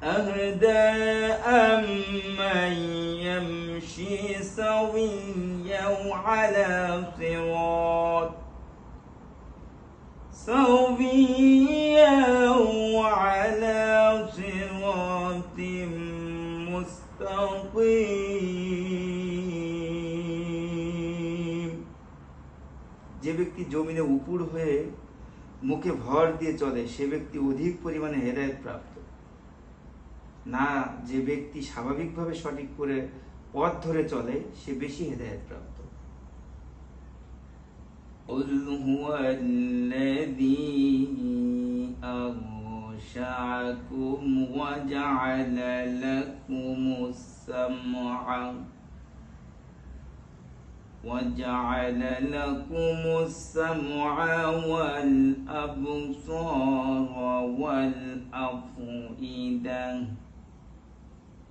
أهدى أمن يمشي سويا على صراط মুস্তাকিম। যে ব্যক্তি জমিনে উপর হয়ে মুখে ভর দিয়ে চলে সে ব্যক্তি অধিক পরিমাণে হেদায়েত প্রাপ্ত না, যে ব্যক্তি স্বাভাবিকভাবে সঠিক করে পথ ধরে চলে সে বেশি হেদায়েত প্রাপ্ত। قُلْ هُوَ الَّذِي أَنشَأَكُمْ وَجَعَلَ لَكُمُ السَّمْعَ وَالْأَبْصَارَ وَالْأَفْئِدَةَ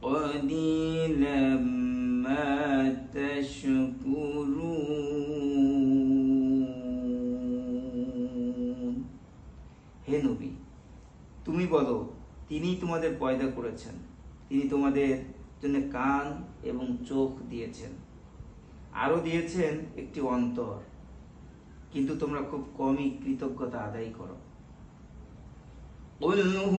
قَلِيلًا مَا تَشْكُرُونَ। হে নবী, তুমি বলো, তিনি তোমাদের পয়দা করেছেন, তিনি তোমাদের জন্য কান এবং চোখ দিয়েছেন, আরো দিয়েছেন একটি অন্তর, কিন্তু তোমরা খুব কমই কৃতজ্ঞতা আদায় করো।